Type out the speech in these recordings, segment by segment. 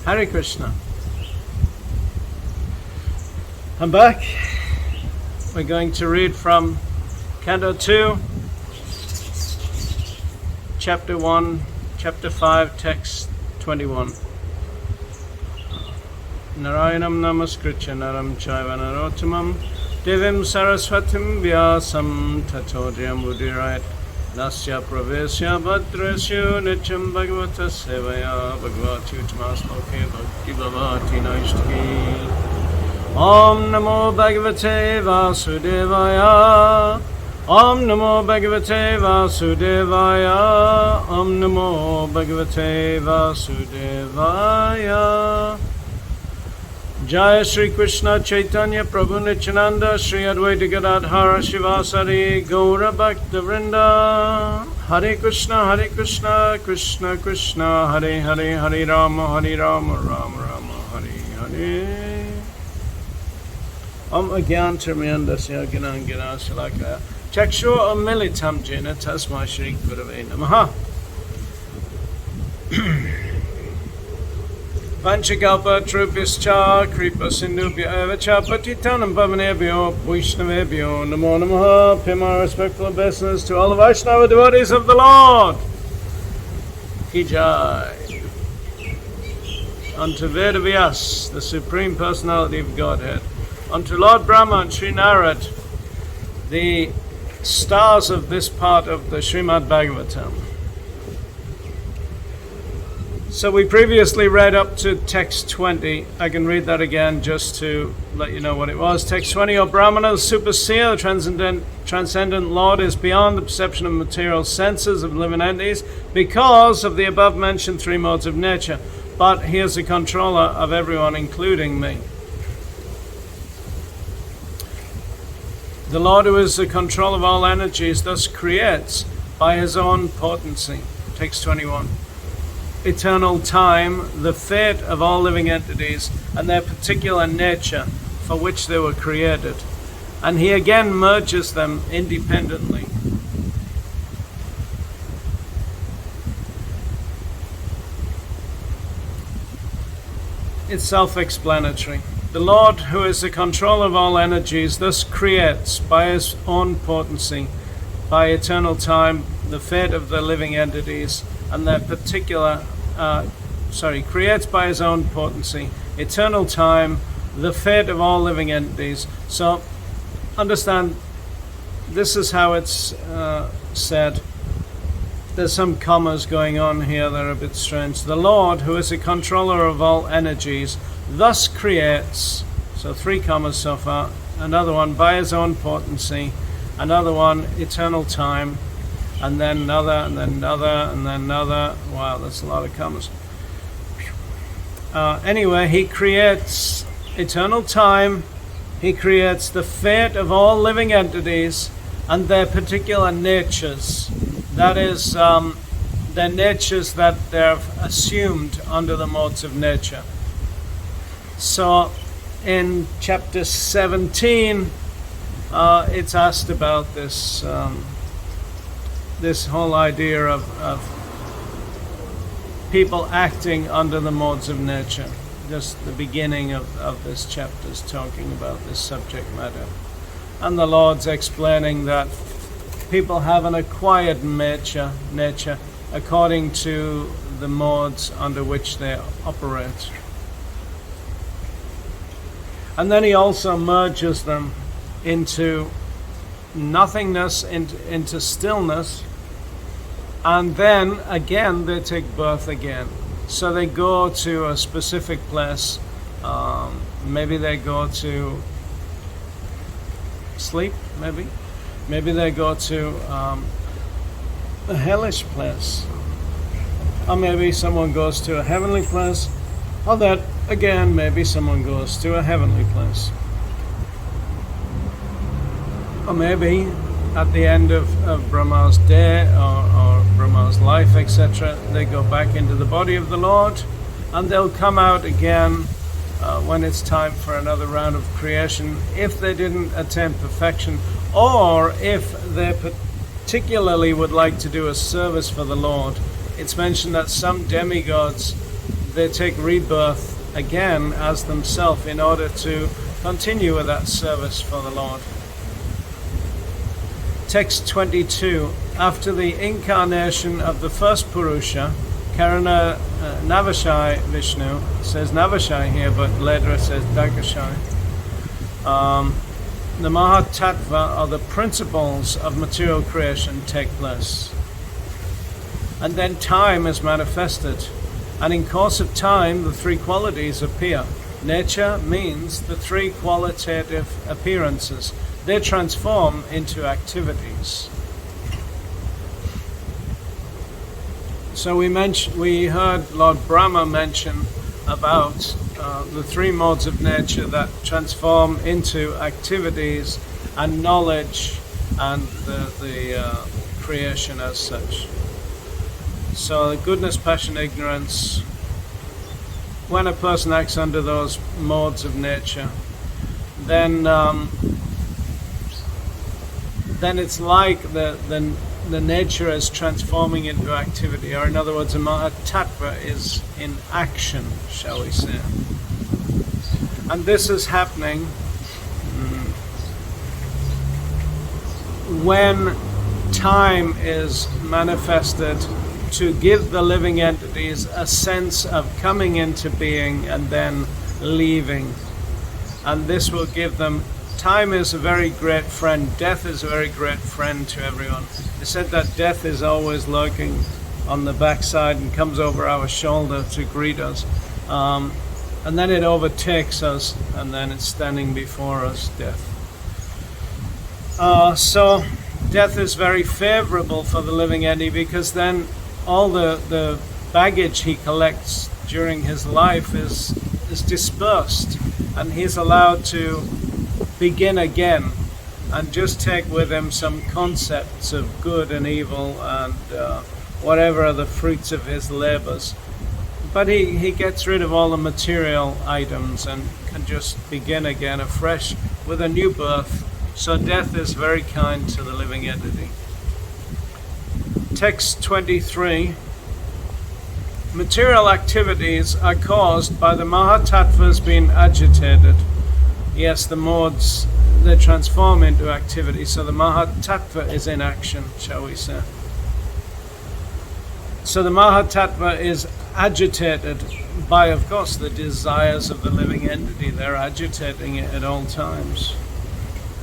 Hare Krishna. I'm back. We're going to read from Canto 2, Chapter 1, Chapter 5, Text 21. Narayanam namaskritya naram chaiva narottamam devim saraswatim vyasam tato jayamudhirayat nasya pravesya bhadrasya nityam bhagavata sevaya bhagavati uttamastloke bhakti bhavati naishtaki. Om namo bhagavate vasudevaya. Om namo bhagavate vasudevaya. Om namo bhagavate vasudevaya. Jaya Shri Krishna Chaitanya Prabhu Nityananda Shri Advaita Gadadhara Shivasari Gaura Bhakta Vrinda. Hare Krishna Krishna Krishna Hare Hare Hare Rama Rama Rama Hare Hare. Om Agyantarmyandasya Gnana Shalakaya Chakshur Militam Jena Tasmai Shri Gurave Namaha. Vanchakalpa Trupyascha Kripa Sindhubhya Evacha Patitanam Pavanebhyo Vaishnavebhyo Namo Namaha. Pay my respectful obeisance to all the Vaishnava devotees of the Lord. Ki Jai. Unto Vedavyas, the Supreme Personality of Godhead. Unto Lord Brahma and Sri Narad, the stars of this part of the Srimad Bhagavatam. So we previously read up to text 20. I can read that again just to let you know what it was. Text 20, O Brahmana, the superseer, the transcendent Lord, is beyond the perception of material senses of living entities because of the above mentioned three modes of nature. But he is the controller of everyone, including me. The Lord, who is the control of all energies, thus creates by his own potency. Text 21. Eternal time, the fate of all living entities, and their particular nature for which they were created. And he again merges them independently. It's self-explanatory. The Lord, who is the controller of all energies, thus creates by his own potency, by eternal time, the fate of the living entities, and their particular, creates by his own potency, eternal time, the fate of all living entities. So, understand, this is how it's said. There's some commas going on here that are a bit strange. The Lord, who is the controller of all energies, thus creates, so three commas so far, another one by his own potency, another one eternal time, and then another, and then another, and then another. Wow, that's a lot of commas. Anyway, he creates eternal time, he creates the fate of all living entities and their particular natures. That is, their natures that they've assumed under the modes of nature. So, in chapter 17, it's asked about this this whole idea of people acting under the modes of nature. Just the beginning of this chapter is talking about this subject matter. And the Lord's explaining that people have an acquired nature according to the modes under which they operate. And then he also merges them into nothingness, into stillness, and then again they take birth again. So they go to a specific place. Maybe they go to sleep, maybe they go to a hellish place, or maybe someone goes to a heavenly place, or that again maybe someone goes to a heavenly place, or maybe at the end of Brahma's day or Brahma's life, etc., they go back into the body of the Lord, and they'll come out again when it's time for another round of creation, if they didn't attain perfection, or if they particularly would like to do a service for the Lord. It's mentioned that some demigods, they take rebirth again as themselves in order to continue with that service for the Lord. Text 22. After the incarnation of the first Purusha, Karana Navashai Vishnu, it says Navashai here, but later it says Dagashai. The Mahatattva, or the principles of material creation, take place. And then time is manifested. And in course of time, the three qualities appear. Nature means the three qualitative appearances. They transform into activities. So we heard Lord Brahma mention about the three modes of nature that transform into activities and knowledge and the creation as such. So goodness, passion, ignorance. When a person acts under those modes of nature, then it's like the nature is transforming into activity, or in other words, a Mahatattva is in action, shall we say. And this is happening when time is manifested to give the living entities a sense of coming into being and then leaving. And this will give them, time is a very great friend, death is a very great friend to everyone. They said that death is always lurking on the backside and comes over our shoulder to greet us. And then it overtakes us, and then it's standing before us, death. So death is very favorable for the living entity, because then all the baggage he collects during his life is dispersed, and he's allowed to begin again and just take with him some concepts of good and evil and whatever are the fruits of his labors. But he gets rid of all the material items and can just begin again afresh with a new birth. So death is very kind to the living entity. Text 23. Material activities are caused by the Mahatattvas being agitated. Yes, the modes, they transform into activity, so the Mahatattva is in action, shall we say. So the Mahatattva is agitated by, of course, the desires of the living entity. They're agitating it at all times.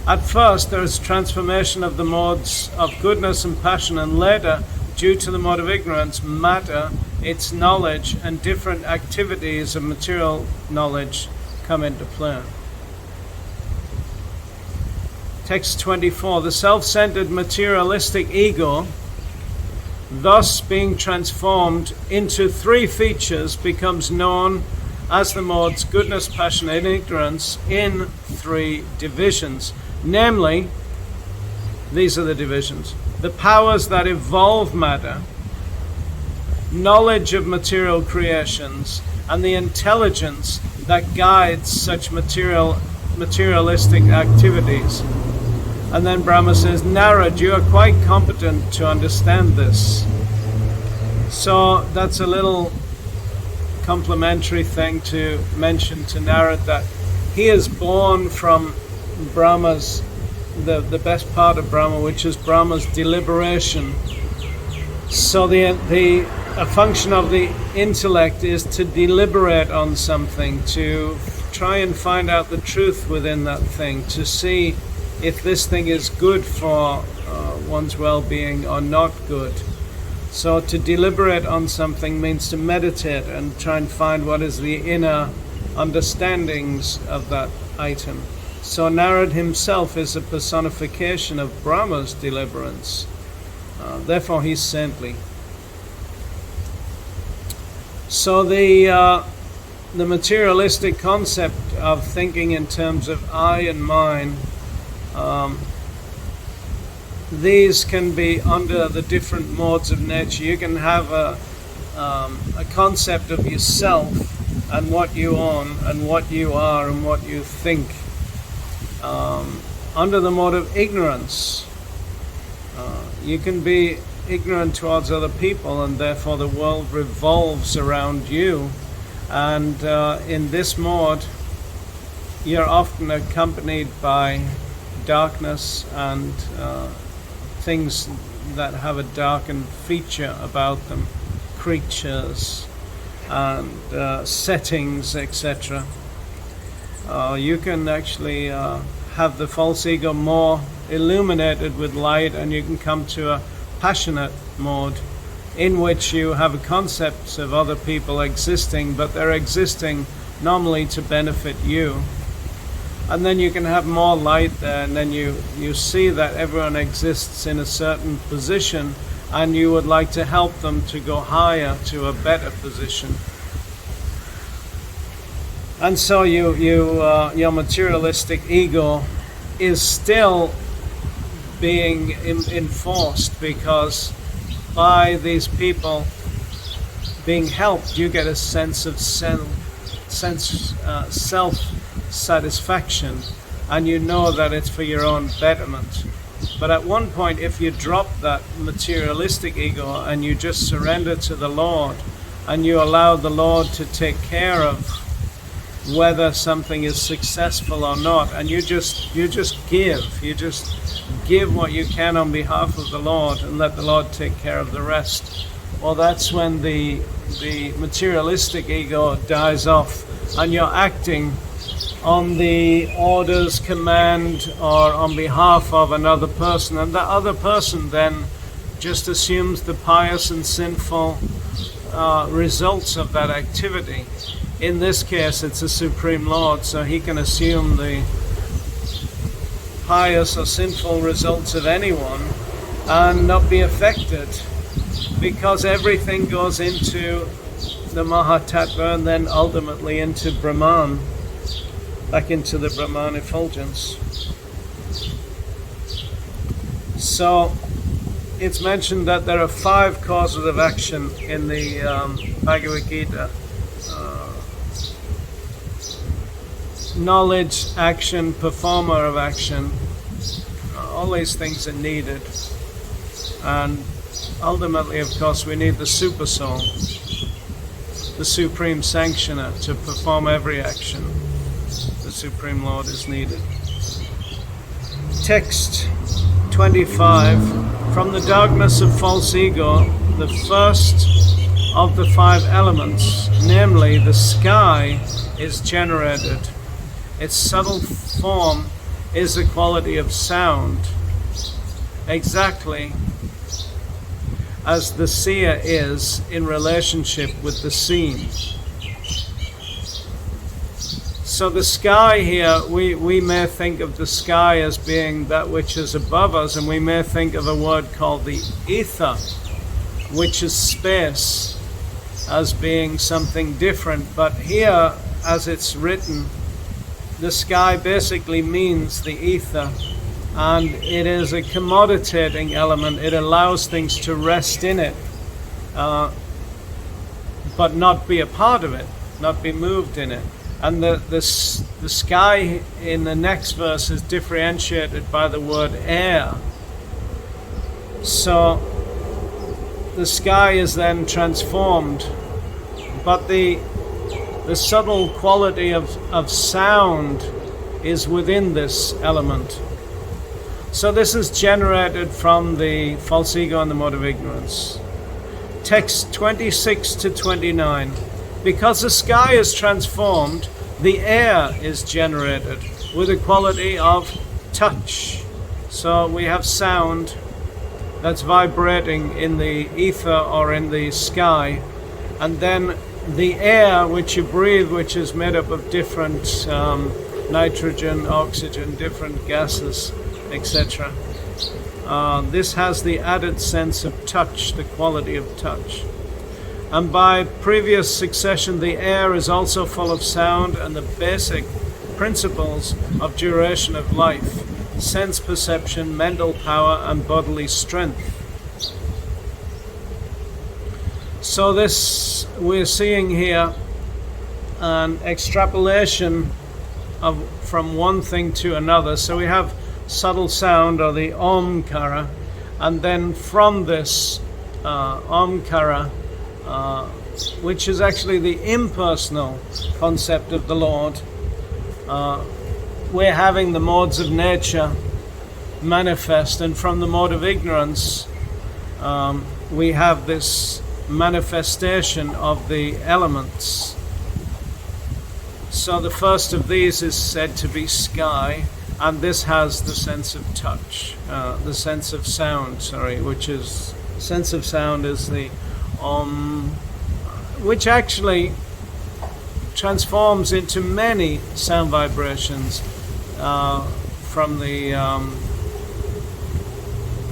At first, there is transformation of the modes of goodness and passion, and later, due to the mode of ignorance, matter, its knowledge, and different activities of material knowledge come into play. Text 24. The self-centered materialistic ego, thus being transformed into three features, becomes known as the modes goodness, passion, and ignorance in three divisions. Namely, these are the divisions: the powers that evolve matter, knowledge of material creations, and the intelligence that guides such materialistic activities. And then Brahma says, Narad, you are quite competent to understand this. So that's a little complimentary thing to mention to Narad, that he is born from Brahma's, the best part of Brahma, which is Brahma's deliberation. So a function of the intellect is to deliberate on something, to try and find out the truth within that thing, to see if this thing is good for one's well-being or not good. So to deliberate on something means to meditate and try and find what is the inner understandings of that item. So Narad himself is a personification of Brahma's deliverance. Therefore he's saintly. So the materialistic concept of thinking in terms of I and mine, these can be under the different modes of nature. You can have a concept of yourself and what you own and what you are and what you think. Under the mode of ignorance, you can be ignorant towards other people, and therefore the world revolves around you. And in this mode, you're often accompanied by darkness and things that have a darkened feature about them, creatures and settings, etc. You can actually have the false ego more illuminated with light, and you can come to a passionate mode in which you have concepts of other people existing, but they're existing normally to benefit you. And then you can have more light there, and then you see that everyone exists in a certain position, and you would like to help them to go higher to a better position. And so your materialistic ego is still being enforced, because by these people being helped, you get a sense of self-satisfaction, and you know that it's for your own betterment. But at one point, if you drop that materialistic ego and you just surrender to the Lord, and you allow the Lord to take care of whether something is successful or not, and you just give what you can on behalf of the Lord, and let the Lord take care of the rest, well, that's when the materialistic ego dies off, and you're acting on the orders, command, or on behalf of another person, and that other person then just assumes the pious and sinful results of that activity. In this case, it's the Supreme Lord, so he can assume the pious or sinful results of anyone and not be affected, because everything goes into the Mahatattva and then ultimately into Brahman, back into the Brahman effulgence. So it's mentioned that there are 5 causes of action in the Bhagavad Gita. Knowledge, action, performer of action. All these things are needed. And ultimately, of course, we need the super soul, the supreme sanctioner, to perform every action. The Supreme Lord is needed. Text 25. From the darkness of false ego, the first of the 5 elements, namely the sky, is generated. Its subtle form is the quality of sound, exactly as the seer is in relationship with the seen. So the sky here, we may think of the sky as being that which is above us, and we may think of a word called the ether, which is space, as being something different. But here, as it's written, the sky basically means the ether, and it is a commoditating element. It allows things to rest in it, but not be a part of it, not be moved in it. And the sky in the next verse is differentiated by the word air. So the sky is then transformed, but the subtle quality of sound is within this element. So this is generated from the false ego and the mode of ignorance. Text 26 to 29. Because the sky is transformed, the air is generated with a quality of touch. So we have sound that's vibrating in the ether or in the sky, and then the air which you breathe, which is made up of different nitrogen, oxygen, different gases, etc. This has the added sense of touch, the quality of touch. And by previous succession, the air is also full of sound and the basic principles of duration of life, sense perception, mental power, and bodily strength. So this, we're seeing here an extrapolation from one thing to another. So we have subtle sound, or the Omkara, and then from this Omkara, which is actually the impersonal concept of the Lord. We're having the modes of nature manifest, and from the mode of ignorance, we have this manifestation of the elements. So the first of these is said to be sky, and this has the sense of touch, the sense of sound, which is, sense of sound is the which actually transforms into many sound vibrations from the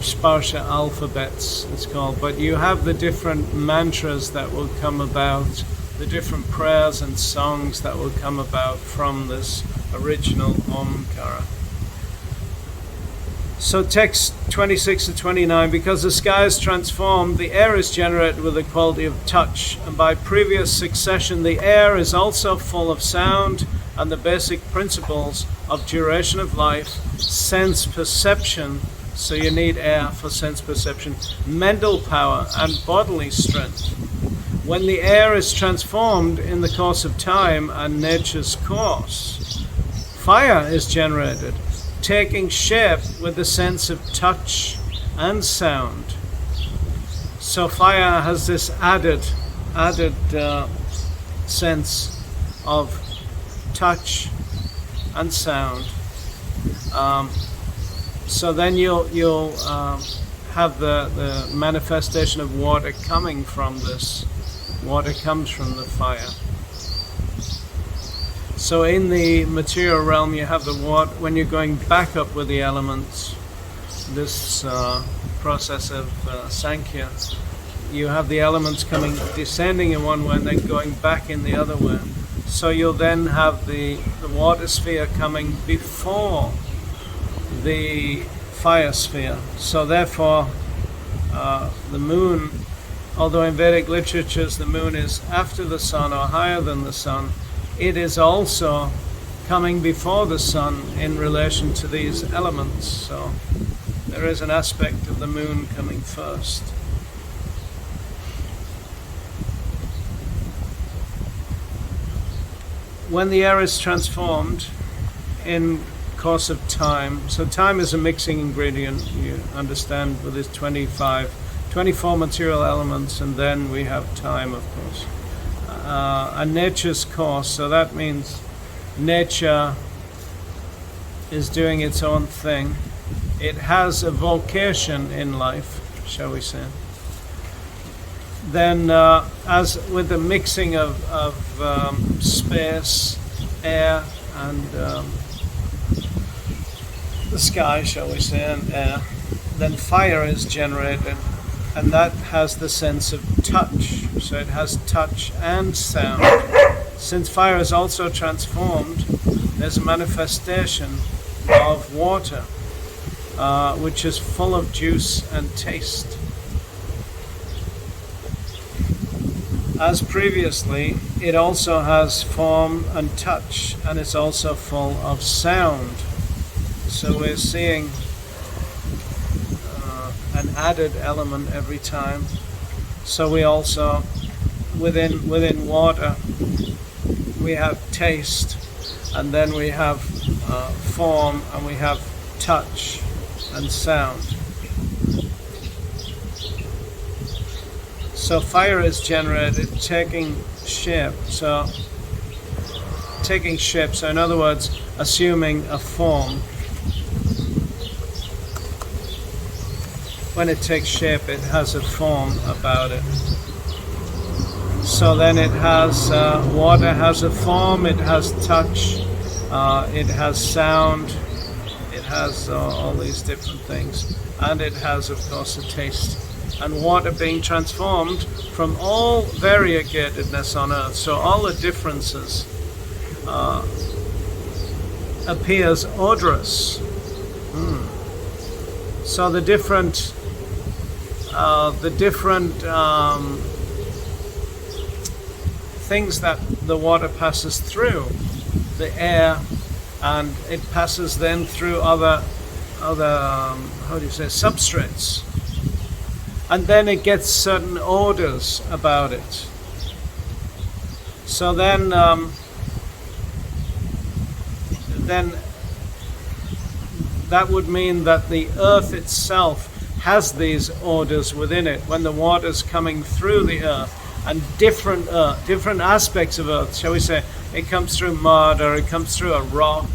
Sparsha alphabets, it's called. But you have the different mantras that will come about, the different prayers and songs that will come about from this original Omkara. So text 26 to 29, because the sky is transformed, the air is generated with the quality of touch, and by previous succession the air is also full of sound and the basic principles of duration of life, sense perception, so you need air for sense perception, mental power and bodily strength. When the air is transformed in the course of time and nature's course, fire is generated, taking shape with the sense of touch and sound. So fire has this added sense of touch and sound. So then you'll have the manifestation of water coming from this. Water comes from the fire. So in the material realm, you have the water. When you're going back up with the elements, this process of Sankhya, you have the elements descending in one way and then going back in the other way. So you'll then have the water sphere coming before the fire sphere. So therefore, the moon, although in Vedic literatures the moon is after the sun or higher than the sun, it is also coming before the sun in relation to these elements. So there is an aspect of the moon coming first. When the air is transformed in course of time, so time is a mixing ingredient, you understand, with its 24 material elements, and then we have time, of course. And nature's course, so that means nature is doing its own thing. It has a vocation in life, shall we say. Then as with the mixing of space, air, and the sky, shall we say, and air, then fire is generated, and that has the sense of touch. So it has touch and sound. Since fire is also transformed, there's a manifestation of water, which is full of juice and taste. As previously, it also has form and touch, and it's also full of sound. So we're seeing an added element every time. So we also, within water, we have taste, and then we have form, and we have touch and sound. So fire is generated taking shape. So in other words, assuming a form. When it takes shape, it has a form about it. So then it has, water has a form, it has touch, it has sound, it has all these different things. And it has, of course, a taste. And water being transformed from all variegatedness on earth, so all the differences, appears odorous. So the different things that the water passes through, the air, and it passes then through other substrates, and then it gets certain odors about it. So then that would mean that the earth itself has these orders within it when the water's coming through the earth, and different aspects of earth, shall we say, it comes through mud, or it comes through a rock,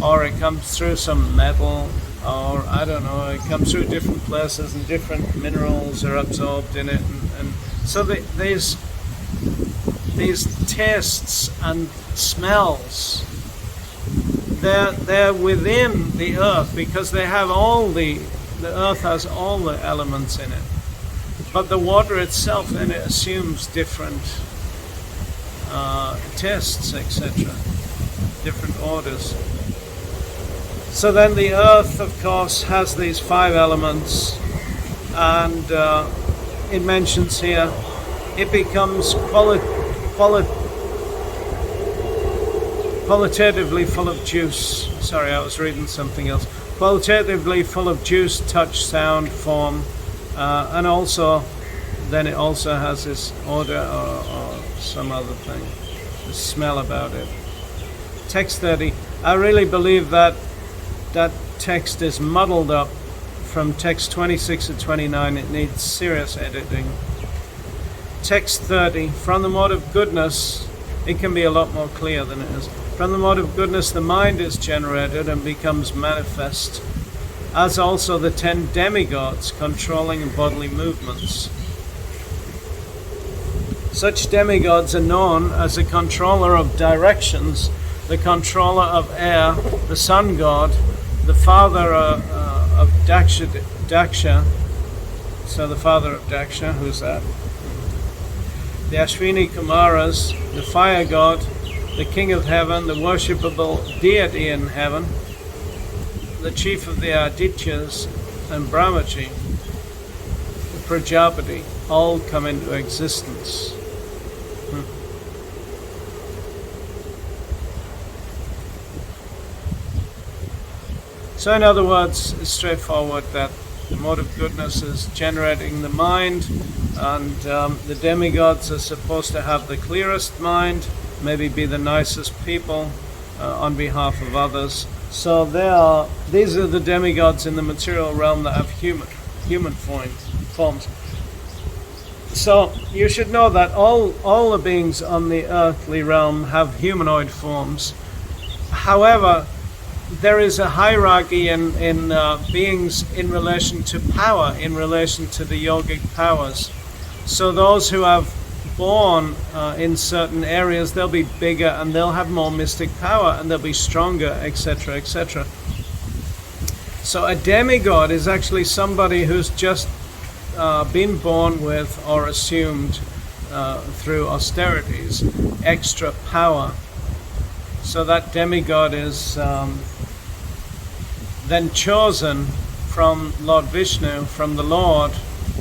or it comes through some metal, or I don't know, it comes through different places and different minerals are absorbed in it, and so these tastes and smells, they're within the earth because they have the earth has all the elements in it. But the water itself, then, it assumes different tastes, etc., different orders. So then the earth, of course, has these 5 elements, and it mentions here, it becomes qualitatively full of juice. Sorry, I was reading something else. Qualitatively full of juice, touch, sound, form, and also, then it also has this odor or some other thing, the smell about it. Text 30. I really believe that text is muddled up from text 26 to 29. It needs serious editing. Text 30. From the mode of goodness, it can be a lot more clear than it is. From the mode of goodness, the mind is generated and becomes manifest, as also the 10 demigods controlling bodily movements. Such demigods are known as the controller of directions, the controller of air, the sun god, the father of Daksha. So the father of Daksha, who's that? The Ashwini Kumaras, the fire god, the king of heaven, the worshipable deity in heaven, the chief of the Adityas, and Brahmaji, the Prajapati, all come into existence. So in other words, it's straightforward that the mode of goodness is generating the mind, and the demigods are supposed to have the clearest mind, maybe be the nicest people on behalf of others. So these are the demigods in the material realm that have human forms. So you should know that all the beings on the earthly realm have humanoid forms. However, there is a hierarchy in beings in relation to power, in relation to the yogic powers. So those who have born in certain areas, they'll be bigger and they'll have more mystic power and they'll be stronger, etc., etc. So a demigod is actually somebody who's just been born with or assumed through austerities extra power. So that demigod is then chosen from Lord Vishnu, from the Lord,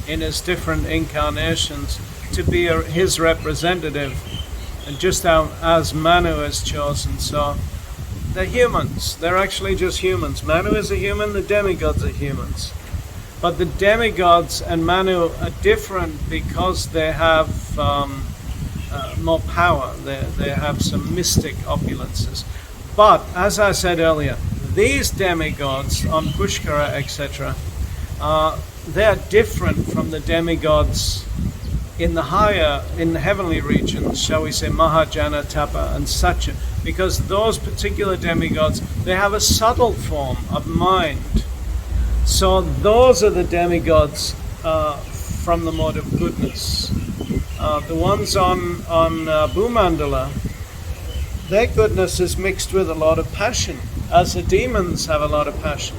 in his different incarnations, to be his representative, and just as Manu is chosen. So they're humans. They're actually just humans. Manu is a human, the demigods are humans. But the demigods and Manu are different because they have more power. They have some mystic opulences. But, as I said earlier, these demigods on Pushkara, etc., they are different from the demigods in the heavenly regions, shall we say, Mahajana, Tapa, and Satya, because those particular demigods, they have a subtle form of mind. So those are the demigods from the mode of goodness. The ones on Bhumandala, their goodness is mixed with a lot of passion, as the demons have a lot of passion.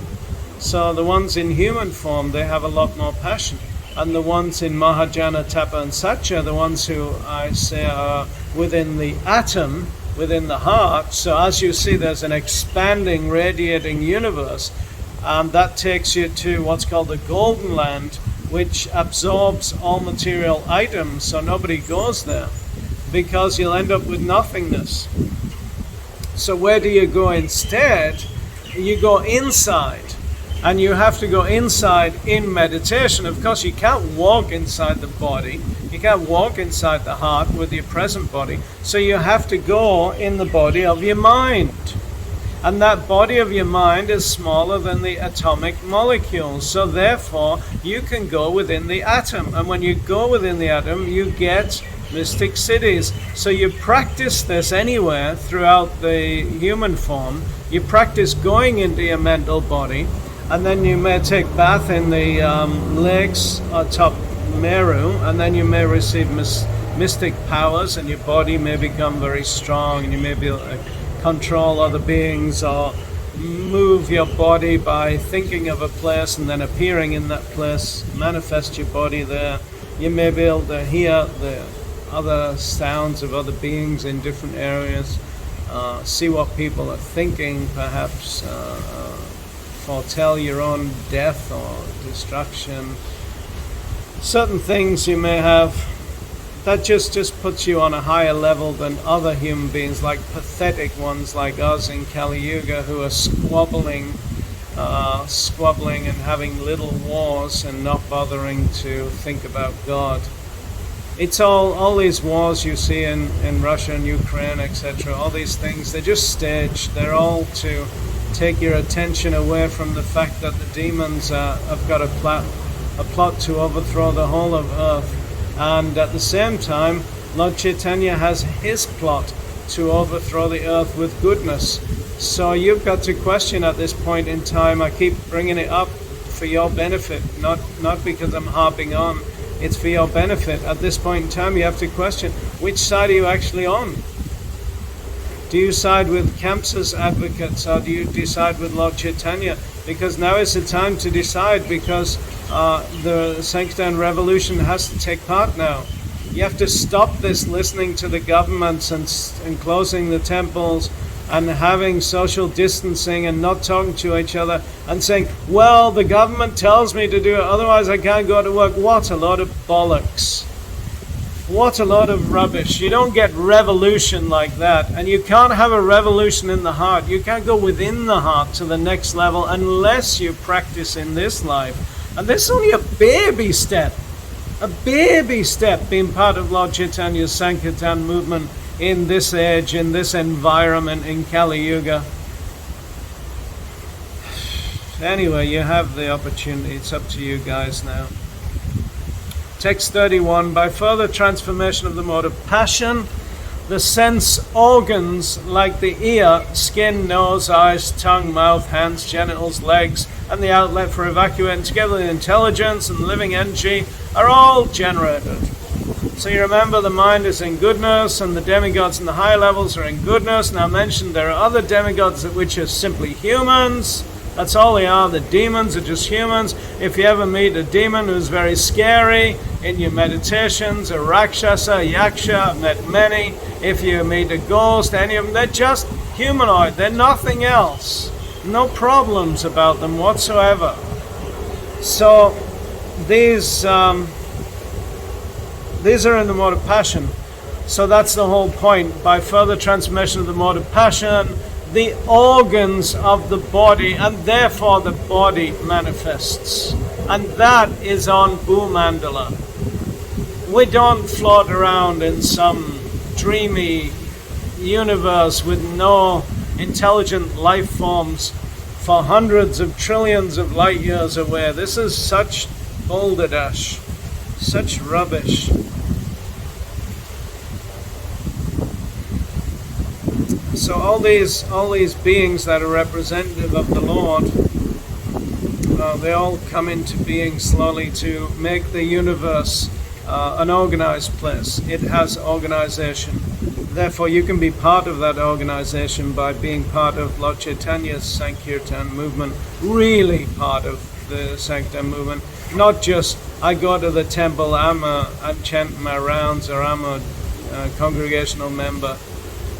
So the ones in human form, they have a lot more passion. And the ones in Mahajana, Tapa, and Satya, the ones who I say are within the atom, within the heart. So as you see, there's an expanding, radiating universe. And that takes you to what's called the Golden Land, which absorbs all material items. So nobody goes there, because you'll end up with nothingness. So where do you go instead? You go inside. And you have to go inside in meditation. Of course, you can't walk inside the body. You can't walk inside the heart with your present body. So you have to go in the body of your mind. And that body of your mind is smaller than the atomic molecules. So therefore, you can go within the atom. And when you go within the atom, you get mystic cities. So you practice this anywhere throughout the human form. You practice going into your mental body. And then you may take bath in the lakes atop Meru, and then you may receive mystic powers, and your body may become very strong, and you may be able to control other beings or move your body by thinking of a place and then appearing in that place, manifest your body there. You may be able to hear the other sounds of other beings in different areas, see what people are thinking, perhaps foretell your own death or destruction. Certain things you may have that just puts you on a higher level than other human beings, like pathetic ones like us in Kali Yuga, who are squabbling and having little wars and not bothering to think about God. It's all these wars you see in Russia and Ukraine, etc. All these things, they're just staged. They're all to take your attention away from the fact that the demons have got a plot to overthrow the whole of earth. And at the same time, Lord Chaitanya has his plot to overthrow the earth with goodness. So you've got to question at this point in time. I keep bringing it up for your benefit, not because I'm harping on. It's for your benefit. At this point in time, you have to question, which side are you actually on? Do you side with Kamsa's advocates, or do you decide with Lord Chaitanya? Because now is the time to decide, because the Sankirtan revolution has to take part now. You have to stop this listening to the governments and closing the temples and having social distancing and not talking to each other and saying, well, the government tells me to do it, otherwise I can't go to work. What a load of bollocks. What a load of rubbish. You don't get revolution like that. And you can't have a revolution in the heart. You can't go within the heart to the next level unless you practice in this life. And this is only a baby step. A baby step being part of Lord Chaitanya's Sankirtan movement in this age, in this environment, in Kali Yuga. Anyway, you have the opportunity. It's up to you guys now. Text 31, by further transformation of the mode of passion, the sense organs like the ear, skin, nose, eyes, tongue, mouth, hands, genitals, legs, and the outlet for evacuating together the intelligence and living energy are all generated. So you remember the mind is in goodness and the demigods in the high levels are in goodness. Now mentioned there are other demigods which are simply humans. That's all they are. The demons are just humans. If you ever meet a demon who's very scary in your meditations, a Rakshasa, a Yaksha, I've met many. If you meet a ghost, any of them, they're just humanoid. They're nothing else. No problems about them whatsoever. So these are in the mode of passion. So that's the whole point. By further transformation of the mode of passion, the organs of the body, and therefore the body manifests. And that is on Bhumandala. We don't float around in some dreamy universe with no intelligent life forms for hundreds of trillions of light years away. This is such balderdash, such rubbish. So all these beings that are representative of the Lord, they all come into being slowly to make the universe an organized place. It has organization. Therefore, you can be part of that organization by being part of Lord Chaitanya's Sankirtan movement, really part of the Sankirtan movement, not just, I go to the temple, I'm chanting my rounds, or I'm a congregational member.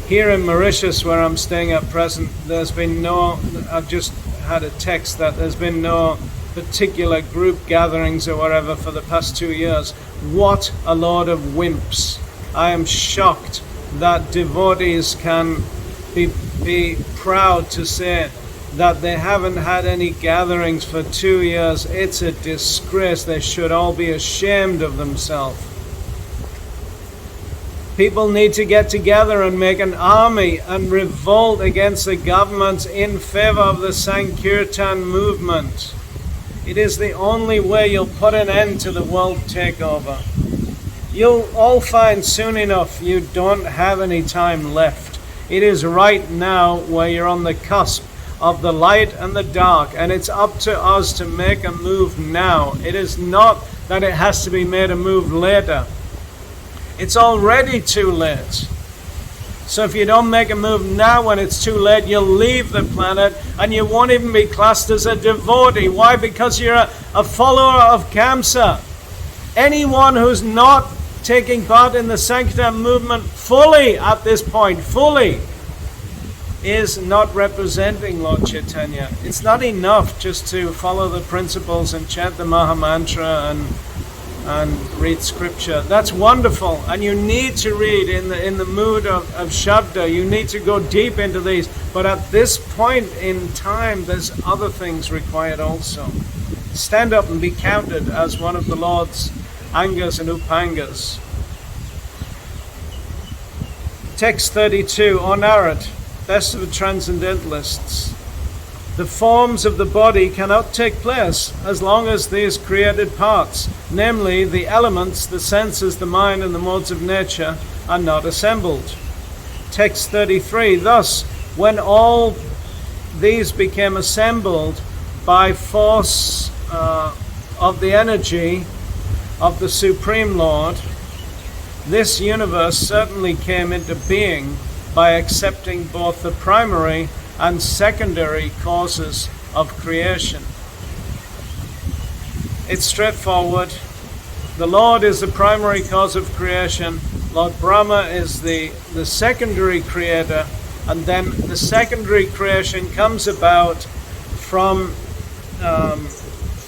Here in Mauritius, where I'm staying at present, there's been no, I've just had a text that there's been no particular group gatherings or whatever for the past 2 years. What a load of wimps. I am shocked that devotees can be proud to say that they haven't had any gatherings for 2 years. It's a disgrace. They should all be ashamed of themselves. People need to get together and make an army and revolt against the government in favor of the Sankirtan movement. It is the only way you'll put an end to the world takeover. You'll all find soon enough you don't have any time left. It is right now where you're on the cusp of the light and the dark, and it's up to us to make a move now. It is not that it has to be made a move later. It's already too late. So if you don't make a move now when it's too late, you'll leave the planet and you won't even be classed as a devotee. Why? Because you're a follower of Kamsa. Anyone who's not taking part in the Sankirtan movement fully at this point, fully, is not representing Lord Chaitanya. It's not enough just to follow the principles and chant the Maha Mantra and read scripture. That's wonderful, and you need to read in the mood of Shabda. You need to go deep into these, but at this point in time there's other things required also. Stand up and be counted as one of the Lord's Angas and Upangas. Text 32, O Narad, best of the transcendentalists. The forms of the body cannot take place as long as these created parts, namely the elements, the senses, the mind, and the modes of nature, are not assembled. Text 33, thus, when all these became assembled by force of the energy of the Supreme Lord, this universe certainly came into being by accepting both the primary and secondary causes of creation. It's straightforward. The Lord is the primary cause of creation. Lord Brahma is the secondary creator, and then the secondary creation comes about from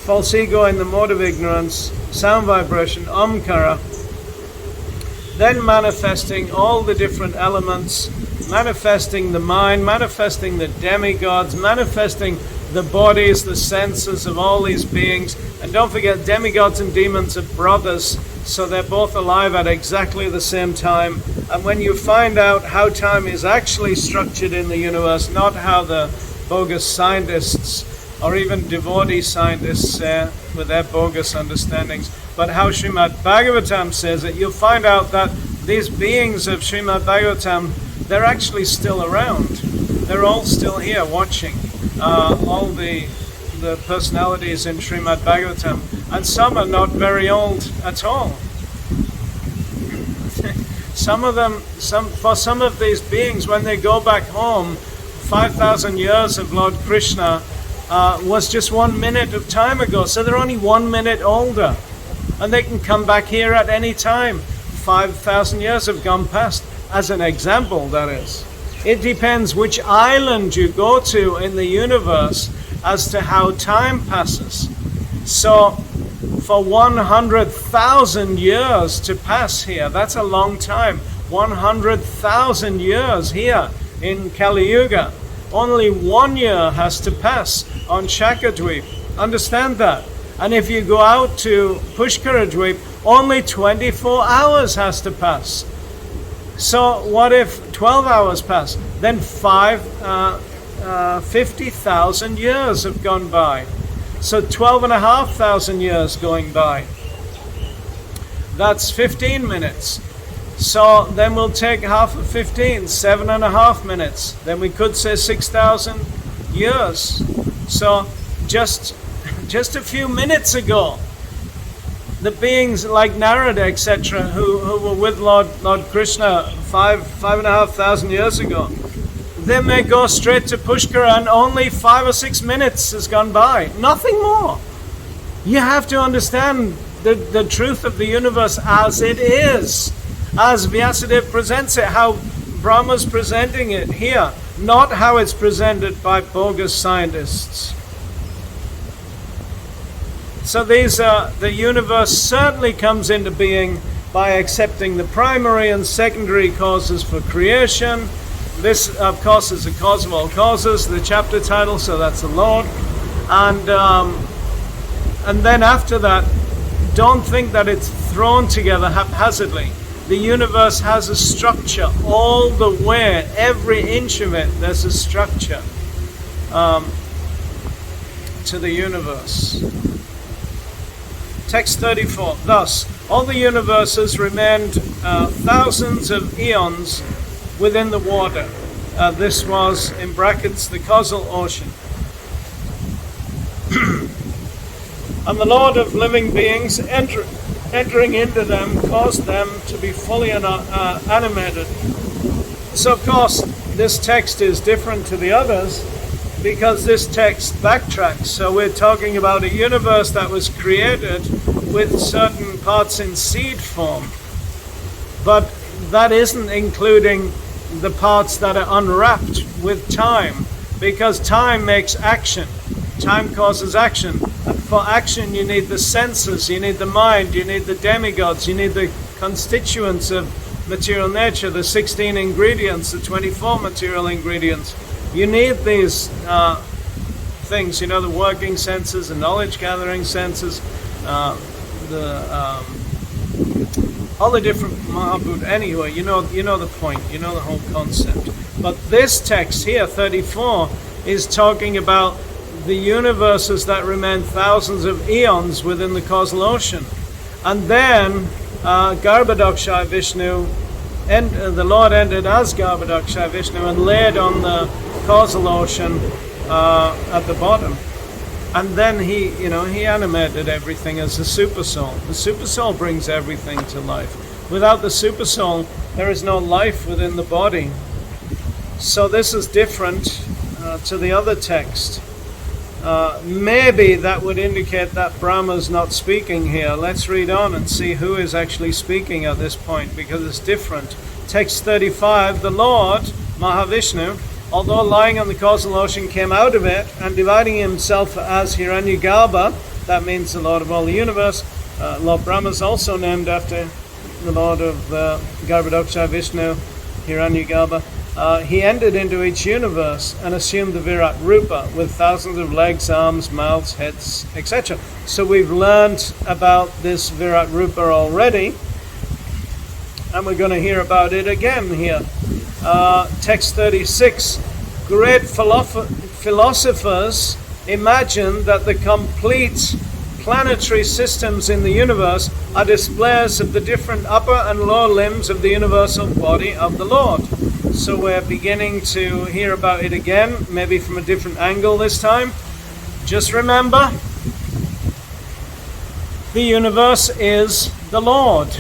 false ego in the mode of ignorance, sound vibration, Omkara, then manifesting all the different elements, manifesting the mind, manifesting the demigods, manifesting the bodies, the senses of all these beings. And don't forget, demigods and demons are brothers, so they're both alive at exactly the same time. And when you find out how time is actually structured in the universe, not how the bogus scientists or even devotee scientists say with their bogus understandings, but how Srimad Bhagavatam says it, you'll find out that these beings of Srimad Bhagavatam, they're actually still around. They're all still here watching all the personalities in Srimad Bhagavatam, and some are not very old at all. For some of these beings, when they go back home, 5,000 years of Lord Krishna was just 1 minute of time ago, so they're only 1 minute older, and they can come back here at any time. 5,000 years have gone past, as an example, that is. It depends which island you go to in the universe as to how time passes. So for 100,000 years to pass here, that's a long time. 100,000 years here in Kali Yuga. Only 1 year has to pass on Shakadweep. Understand that. And if you go out to Pushkaradweep, only 24 hours has to pass. So what if 12 hours pass? Then 50,000 years have gone by. So 12,500 years going by. That's 15 minutes. So then we'll take half of 15, 7.5 minutes. Then we could say 6,000 years. So just a few minutes ago, the beings like Narada, etc., who were with Lord Krishna 5,500 years ago, they may go straight to Pushkara and only 5 or 6 minutes has gone by. Nothing more. You have to understand the truth of the universe as it is, as Vyasadeva presents it, how Brahma's presenting it here, not how it's presented by bogus scientists. So the universe certainly comes into being by accepting the primary and secondary causes for creation, This, of course, is the cause of all causes, the chapter title, so that's the Lord. And then after that, don't think that it's thrown together haphazardly. The universe has a structure all the way, every inch of it, there's a structure to the universe. Text 34. Thus, all the universes remained thousands of eons within the water. This was, in brackets, the causal ocean. And the Lord of living beings entering into them caused them to be fully animated. So, of course, this text is different to the others because this text backtracks. So we're talking about a universe that was created with certain parts in seed form. But that isn't including the parts that are unwrapped with time, because time makes action. Time causes action. And for action, you need the senses, you need the mind, you need the demigods, you need the constituents of material nature, the 16 ingredients, the 24 material ingredients. You need these things, the working senses, the knowledge gathering senses, all the different mahabut. Anyway, you know the point, you know the whole concept. But this text here, 34, is talking about the universes that remain thousands of eons within the causal ocean. And then Garbhodakshaya Vishnu, the Lord entered as Garbhodakshaya Vishnu and laid on the causal ocean at the bottom. And then he animated everything as a supersoul. The supersoul brings everything to life. Without the supersoul, there is no life within the body. So this is different to the other text. Maybe that would indicate that Brahma's not speaking here. Let's read on and see who is actually speaking at this point, because it's different. Text 35, the Lord, Mahavishnu, although lying on the causal ocean, came out of it, and dividing himself as Hiranyagarbha, that means the Lord of all the universe. Lord Brahma is also named after the Lord of Garbhodakshaya Vishnu, Hiranyagarbha. He entered into each universe and assumed the Virat Rupa with thousands of legs, arms, mouths, heads, etc. So we've learned about this Virat Rupa already, and we're going to hear about it again here. Text 36. Great philosophers imagine that the complete planetary systems in the universe are displays of the different upper and lower limbs of the universal body of the Lord. So we're beginning to hear about it again, maybe from a different angle this time. Just remember, the universe is the Lord.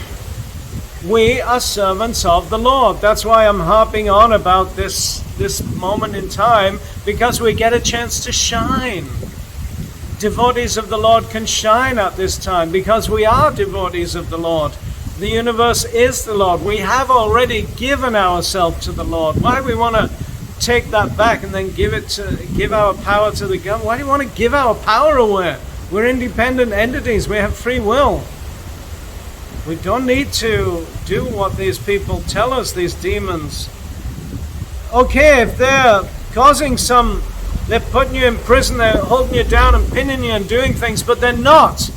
We are servants of the Lord. That's why I'm harping on about this moment in time, because we get a chance to shine. Devotees of the Lord can shine at this time because we are devotees of the Lord. The universe is the Lord. We have already given ourselves to the Lord. Why do we want to take that back and then give our power to the government? Why do you want to give our power away? We're independent entities. We have free will. We don't need to do what these people tell us, these demons. Okay, if they're causing they're putting you in prison, they're holding you down and pinning you and doing things, but they're not.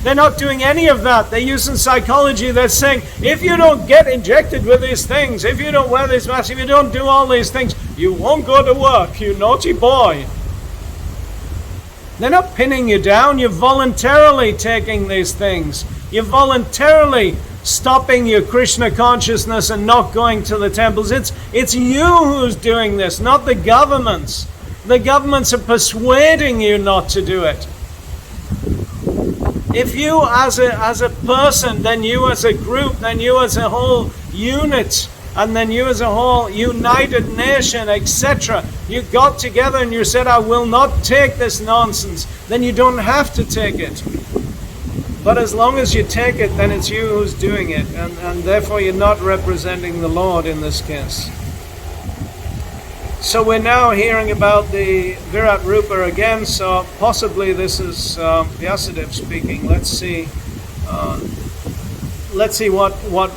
They're not doing any of that. They're using psychology. They're saying, if you don't get injected with these things, if you don't wear these masks, if you don't do all these things, you won't go to work, you naughty boy. They're not pinning you down. You're voluntarily taking these things. You're voluntarily stopping your Krishna consciousness and not going to the temples. It's you who's doing this, not the governments. The governments are persuading you not to do it. If you as a person, then you as a group, then you as a whole unit, and then you as a whole united nation, etc., you got together and you said, I will not take this nonsense, then you don't have to take it. But as long as you take it, then it's you who's doing it, and therefore you're not representing the Lord in this case. So we're now hearing about the Virat Rupa again, so possibly this is Vyasadeva speaking. Let's see what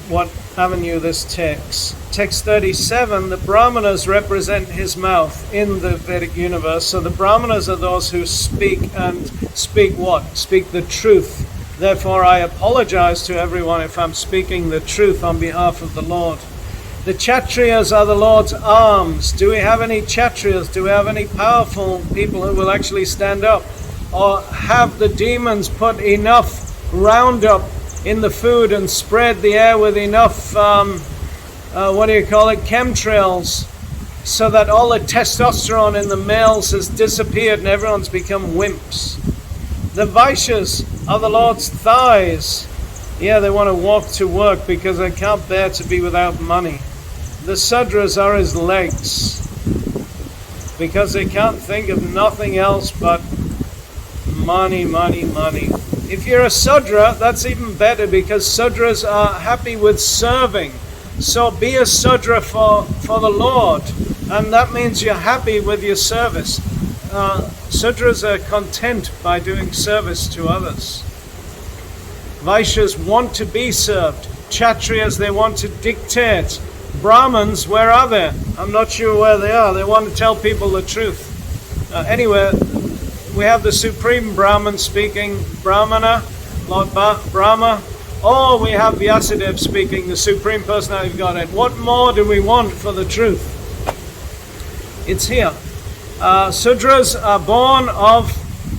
what avenue this takes. Text 37, the Brahmanas represent his mouth in the Vedic universe. So the Brahmanas are those who speak, and speak what? Speak the truth. Therefore, I apologize to everyone if I'm speaking the truth on behalf of the Lord. The Kshatriyas are the Lord's arms. Do we have any Kshatriyas? Do we have any powerful people who will actually stand up? Or have the demons put enough Roundup in the food and spread the air with enough, chemtrails, so that all the testosterone in the males has disappeared and everyone's become wimps? The Vaishyas are the Lord's thighs. Yeah, they want to walk to work because they can't bear to be without money. The Sudras are his legs because they can't think of nothing else but money, money, money. If you're a Sudra, that's even better because Sudras are happy with serving. So be a Sudra for the Lord, and that means you're happy with your service. Sudras are content by doing service to others. Vaishyas want to be served. Kshatriyas, they want to dictate. Brahmins, where are they? I'm not sure where they are. They want to tell people the truth. Anyway, we have the Supreme Brahman speaking, Brahmana, Lord Brahma, or we have Vyasadeva speaking, the Supreme Personality of Godhead. What more do we want for the truth? It's here. Sudras are born of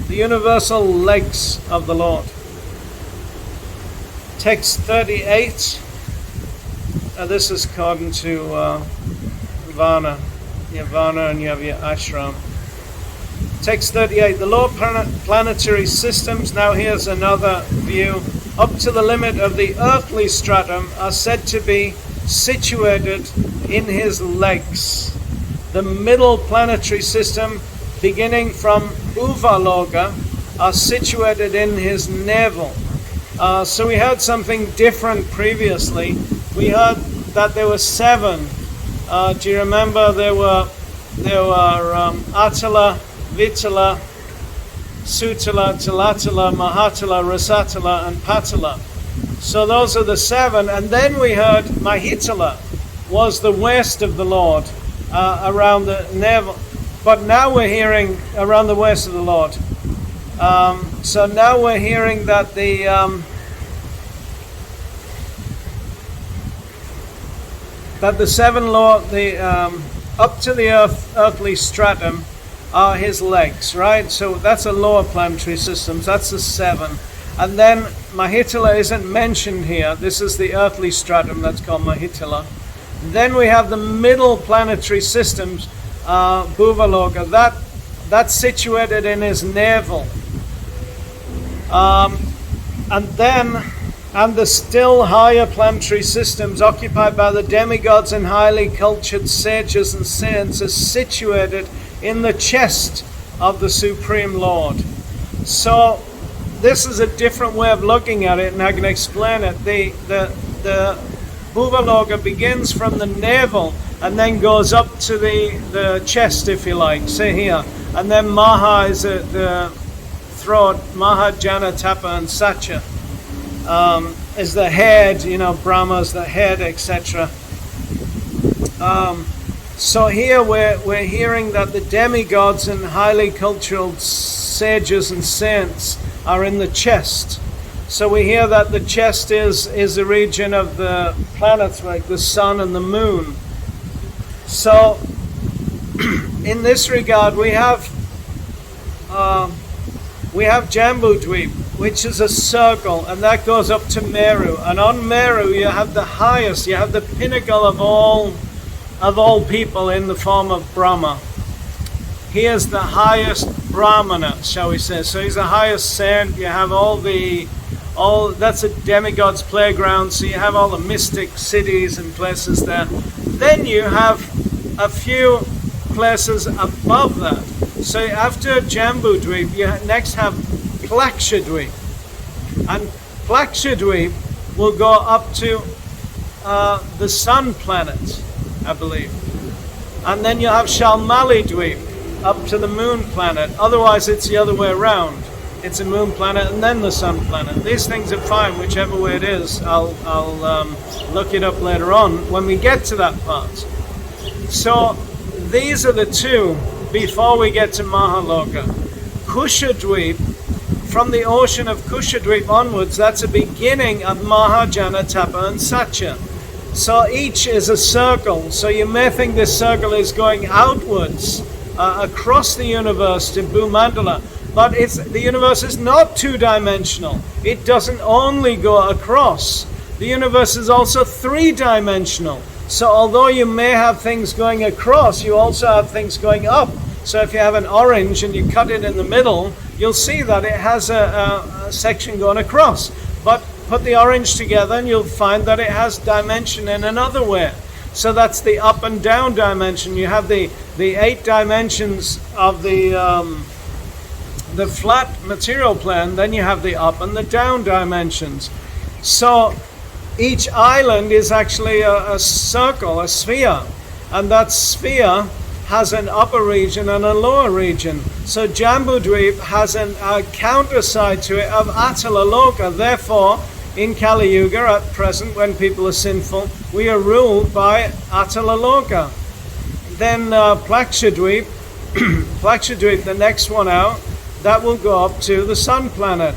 the universal legs of the Lord. Text 38. This is according to Varna. You have Varna and you have your ashram. Text 38. The lower planetary systems, now here's another view, up to the limit of the earthly stratum are said to be situated in his legs. The middle planetary system, beginning from Uvaloka, are situated in his navel. So we heard something different previously. We heard that there were 7. Do you remember? There were Atala, Vitala, Sutala, Talatala, Mahatala, Rasatala, and Patala. So those are the 7. And then we heard Mahitala was the waist of the Lord, around the navel. But now we're hearing around the waist of the Lord. So now we're hearing that the that the 7 Lord, up to the earthly stratum, are his legs, right? So that's a lower planetary systems. That's the 7. And then Mahitala isn't mentioned here. This is the earthly stratum. That's called Mahitala. Then we have the middle planetary systems, Bhuvaloka. That's situated in his navel. And the still higher planetary systems occupied by the demigods and highly cultured sages and saints are situated in the chest of the Supreme Lord. So this is a different way of looking at it, and I can explain it. The Bhuvaloka begins from the navel and then goes up to the chest, if you like, say here. And then Maha is at the throat, Maha, Jana, Tapa, and Satya. Is the head, Brahma's the head, etc. So here we're hearing that the demigods and highly cultured sages and saints are in the chest. So we hear that the chest is the region of the planets, like the sun and the moon. So in this regard, we have Jambudweep, which is a circle, and that goes up to Meru. And on Meru, you have the highest, you have the pinnacle of all people in the form of Brahma. He is the highest Brahmana, shall we say. So he's the highest saint. You have that's a demigod's playground, so you have all the mystic cities and places there. Then you have a few places above that. So after Jambudweep, you next have Plakshadweep. And Plakshadweep will go up to the sun planet, I believe. And then you have Shalmali Dweep up to the moon planet. Otherwise, it's the other way around. it's a moon planet and then the sun planet. These things are fine, whichever way it is. I'll look it up later on when we get to that part. So these are the two before we get to Mahaloka. Kushadweep, from the ocean of Kushadweep onwards, that's a beginning of Mahajana, Tapa, and Satya. So each is a circle. So you may think this circle is going outwards across the universe to Bhumandala. But the universe is not two-dimensional. It doesn't only go across. The universe is also three-dimensional. So although you may have things going across, you also have things going up. So if you have an orange and you cut it in the middle, you'll see that it has a section going across. But put the orange together and you'll find that it has dimension in another way. So that's the up and down dimension. You have the 8 dimensions of the flat material plane, then you have the up and the down dimensions. So each island is actually a circle, a sphere, and that sphere has an upper region and a lower region. So Jambudweep has a counter side to it of Atala Loka. Therefore, in Kali Yuga at present, when people are sinful, we are ruled by Atala Loka. Then Plakshadweep, Plakshadweep, the next one out, that will go up to the sun planet.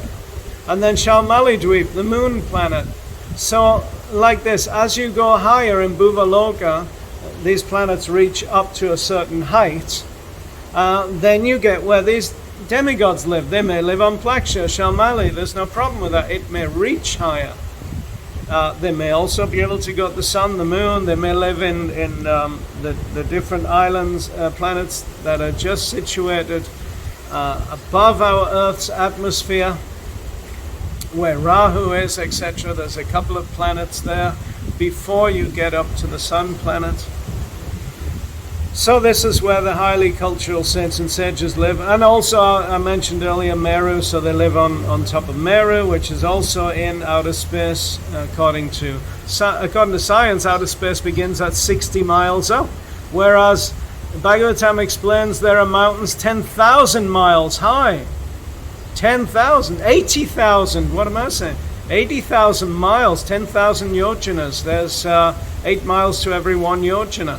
And then Shalmali Dweep, the moon planet. So like this, as you go higher in Bhuvaloka, these planets reach up to a certain height, then you get where these demigods live. They may live on Plaksha, Shalmali, there's no problem with that. It may reach higher. They may also be able to go to the sun, the moon. They may live in the different islands, planets that are just situated above our Earth's atmosphere, where Rahu is, etc. There's a couple of planets there before you get up to the sun planet. So this is where the highly cultural saints and sages live. And also, I mentioned earlier Meru, so they live on top of Meru, which is also in outer space. According to science, outer space begins at 60 miles up, whereas Bhagavatam explains there are mountains 10,000 miles high. 10,000, 80,000, what am I saying? 80,000 miles, 10,000 yojanas. There's 8 miles to every 1 yojana.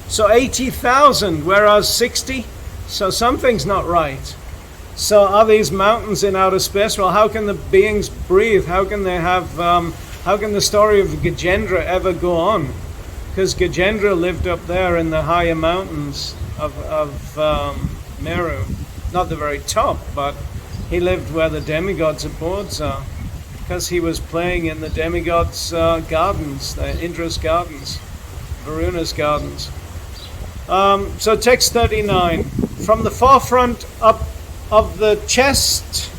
So 80,000, whereas 60, so something's not right. So are these mountains in outer space? Well, how can the beings breathe? How can they have, how can the story of Gajendra ever go on? Because Gajendra lived up there in the higher mountains of Meru. Not the very top, but he lived where the demigods' abodes are. Because he was playing in the demigods' gardens, the Indra's gardens, Varuna's gardens. So text 39. From the forefront up of the chest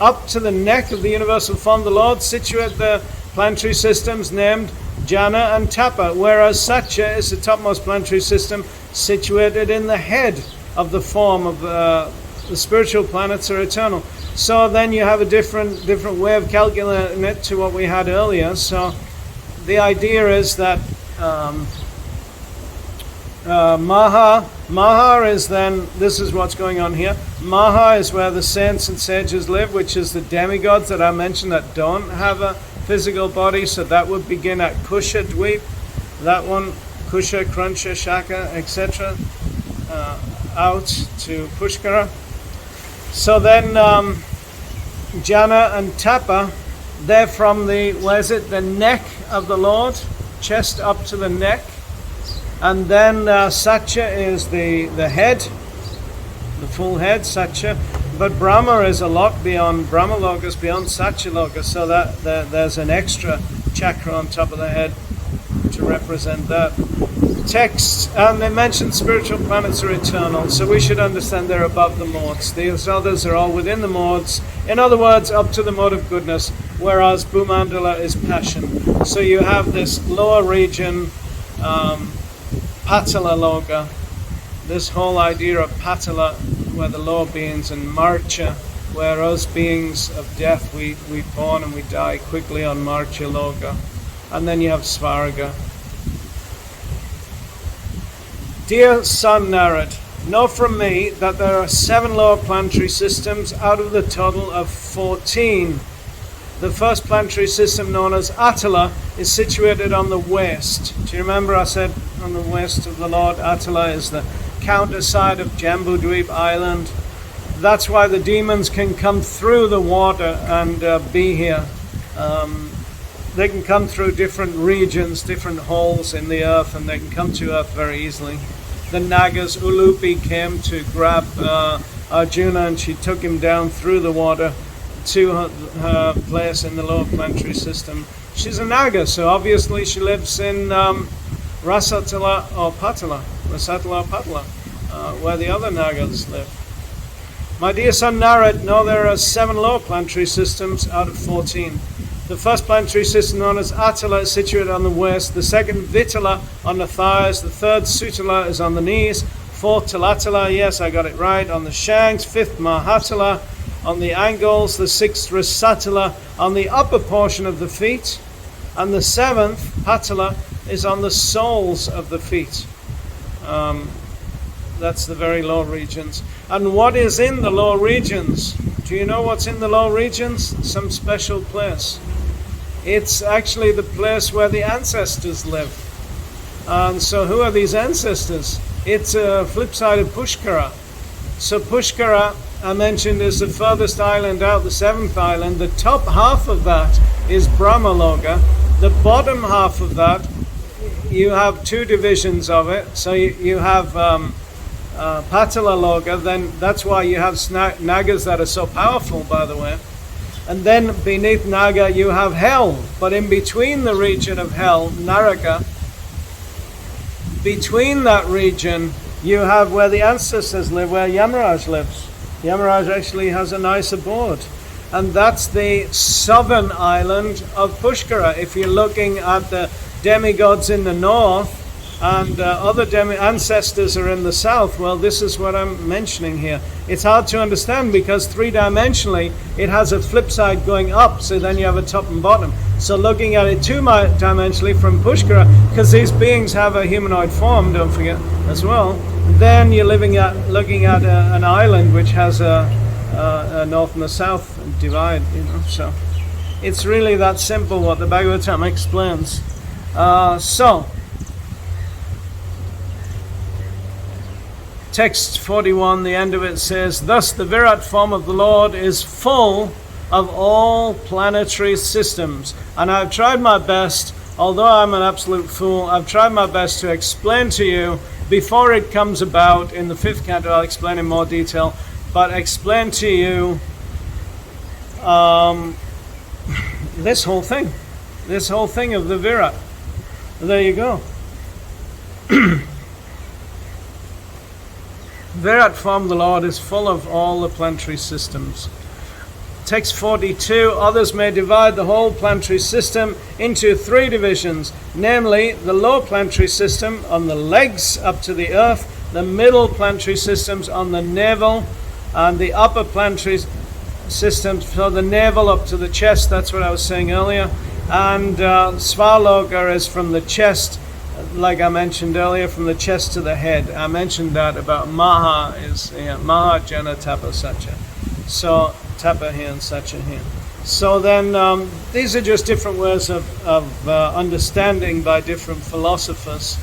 up to the neck of the universal form, the Lord situate the planetary systems named Jana and Tapa, whereas Satya is the topmost planetary system situated in the head of the form of the spiritual planets are eternal. So then you have a different way of calculating it to what we had earlier. So the idea is that Maha is then, this is what's going on here. Maha is where the saints and sages live, which is the demigods that I mentioned that don't have a physical body. So that would begin at Kusha Dweep, that one, Kusha, Kransha, Shaka, etc. Out to Pushkara. So then Jana and Tapa, they're from the neck of the Lord, chest up to the neck. And then Satya is the head, the full head, Satya. But Brahma is a lot beyond, Brahmaloka is beyond Satyaloka, so that there's an extra chakra on top of the head to represent that. Text, and they mentioned spiritual planets are eternal, so we should understand they're above the modes. These others are all within the modes. In other words, up to the mode of goodness, whereas Bhumandala is passion. So you have this lower region, Patala Loka, this whole idea of Patala, where the lower beings, and Marcha, where us beings of death, we born and we die quickly on Marcha Loka. And then you have Svarga. Dear son Narad, know from me that there are 7 lower planetary systems out of the total of 14. The first planetary system, known as Attila, is situated on the west. Do you remember I said on the west of the Lord? Attila is the counterside of Jambudweep Island. That's why the demons can come through the water and be here. They can come through different regions, different holes in the earth, and they can come to earth very easily. The Nagas, Ulupi, came to grab Arjuna, and she took him down through the water to her place in the lower planetary system. She's a Naga, so obviously she lives in Rasatala or Patala, where the other Nagas live. My dear son Narad, know there are 7 lower planetary systems out of 14. The first planetary system, known as Attila, is situated on the west. The second, Vitala, on the thighs. The third, Sutala, is on the knees. Fourth, Talatala, yes, I got it right, on the shanks. Fifth, Mahatala, on the ankles. The sixth, Rasatala, on the upper portion of the feet. And the seventh, Patala, is on the soles of the feet. That's the very low regions. And what is in the low regions? Do you know what's in the low regions? Some special place. It's actually the place where the ancestors live. And so who are these ancestors? It's a flip side of Pushkara. So Pushkara, I mentioned, is the furthest island out, the 7th island. The top half of that is Brahmaloka. The bottom half of that, you have 2 divisions of it. So you have Patala Loka, then that's why you have Nagas that are so powerful, by the way. And then beneath Naga you have hell. But in between the region of hell, Naraka, between that region you have where the ancestors live, where Yamaraj lives. Yamaraj actually has a nice abode. And that's the southern island of Pushkara. If you're looking at the demigods in the north, and other ancestors are in the south, well, this is what I'm mentioning here. It's hard to understand because 3-dimensionally it has a flip side going up, so then you have a top and bottom. So looking at it 2-dimensionally from Pushkara, because these beings have a humanoid form, don't forget, as well, then you're looking at an island which has a north and a south divide, so it's really that simple what the Bhagavatam explains. Text 41, the end of it says, thus the Virat form of the Lord is full of all planetary systems. And I've tried my best, although I'm an absolute fool, I've tried my best to explain to you before it comes about. In the 5th canto I'll explain in more detail, but explain to you this whole thing of the Virat. There you go. Virat form of the Lord is full of all the planetary systems. Text 42, others may divide the whole planetary system into 3 divisions, namely the low planetary system on the legs up to the earth, the middle planetary systems on the navel, and the upper planetary systems, so the navel up to the chest, that's what I was saying earlier, and Svaloka is from the chest, like I mentioned earlier, from the chest to the head. I mentioned that about Maha is Maha Jana Tapa Satcha. So Tapa here and Satcha here. So then these are just different ways of understanding by different philosophers.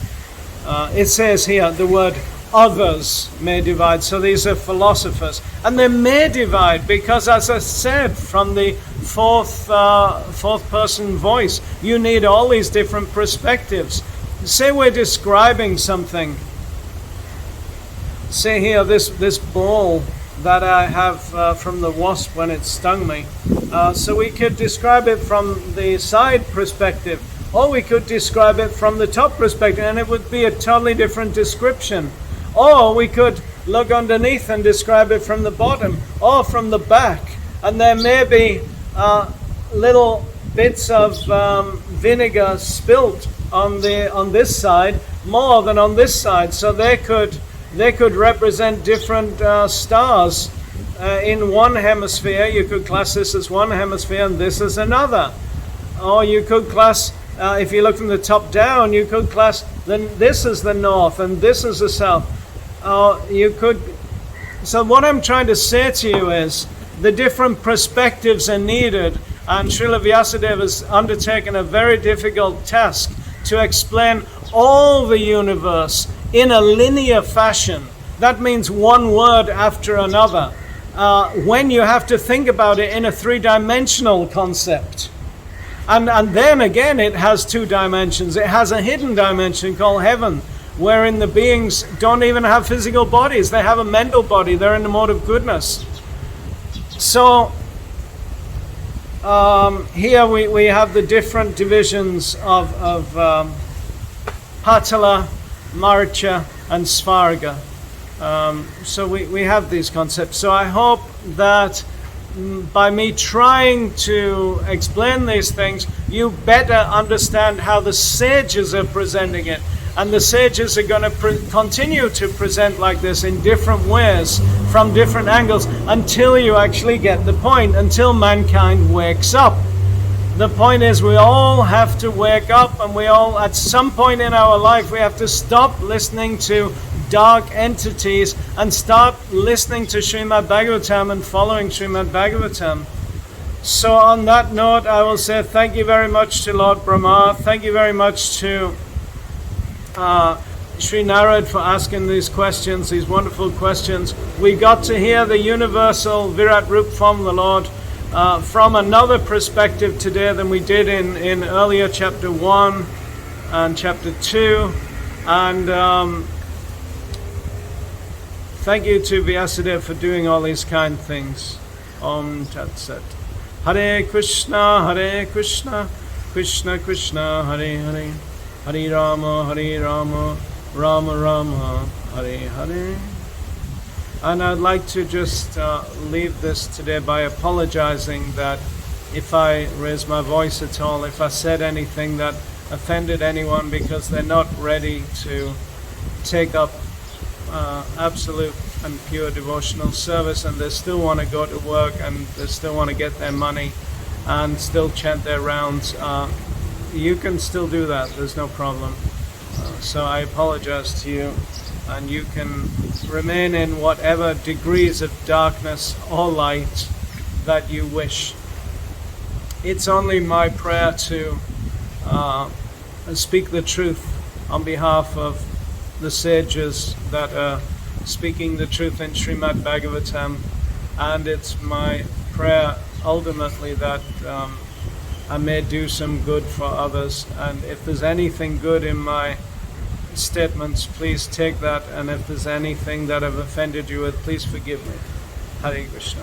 It says here the word others may divide. So these are philosophers. And they may divide because, as I said, from the fourth person voice, you need all these different perspectives. Say we're describing something. Say here, this ball that I have from the wasp when it stung me. So we could describe it from the side perspective, or we could describe it from the top perspective, and it would be a totally different description. Or we could look underneath and describe it from the bottom, or from the back. And there may be little bits of vinegar spilt on this side more than on this side, so they could represent different stars in one hemisphere. You could class this as one hemisphere and this as another, or you could class, if you look from the top down, you could class then this is the north and this is the south. you could. So what I'm trying to say to you is the different perspectives are needed, and Srila Vyasadeva has undertaken a very difficult task to explain all the universe in a linear fashion. That means one word after another. When you have to think about it in a three-dimensional concept. And then again, it has two dimensions. It has a hidden dimension called heaven, wherein the beings don't even have physical bodies. They have a mental body. They're in the mode of goodness. So here we have the different divisions of Patala, Maricha, and Svarga. So we have these concepts. So I hope that by me trying to explain these things, you better understand how the sages are presenting it. And the sages are going to continue to present like this in different ways, from different angles, until you actually get the point, until mankind wakes up. The point is, we all have to wake up, and we all, at some point in our life, we have to stop listening to dark entities and start listening to Srimad Bhagavatam and following Srimad Bhagavatam. So on that note, I will say thank you very much to Lord Brahma. Thank you very much to Sri Narad for asking these questions, these wonderful questions. We got to hear the universal Virat Rup from the Lord from another perspective today than we did in earlier chapter 1 and chapter 2. And thank you to Vyasadeva for doing all these kind things. Om Tat Sat. Hare Krishna, Krishna Krishna, Hare Hare, Hare Rama, Rama Rama, Hare Hare. And I'd like to just leave this today by apologizing that if I raised my voice at all, if I said anything that offended anyone because they're not ready to take up absolute and pure devotional service, and they still want to go to work, and they still want to get their money and still chant their rounds. You can still do that, there's no problem. So I apologize to you, and you can remain in whatever degrees of darkness or light that you wish. It's only my prayer to speak the truth on behalf of the sages that are speaking the truth in Srimad Bhagavatam, and it's my prayer ultimately that I may do some good for others. And if there's anything good in my statements, please take that, and if there's anything that I've offended you with, please forgive me. Hare Krishna.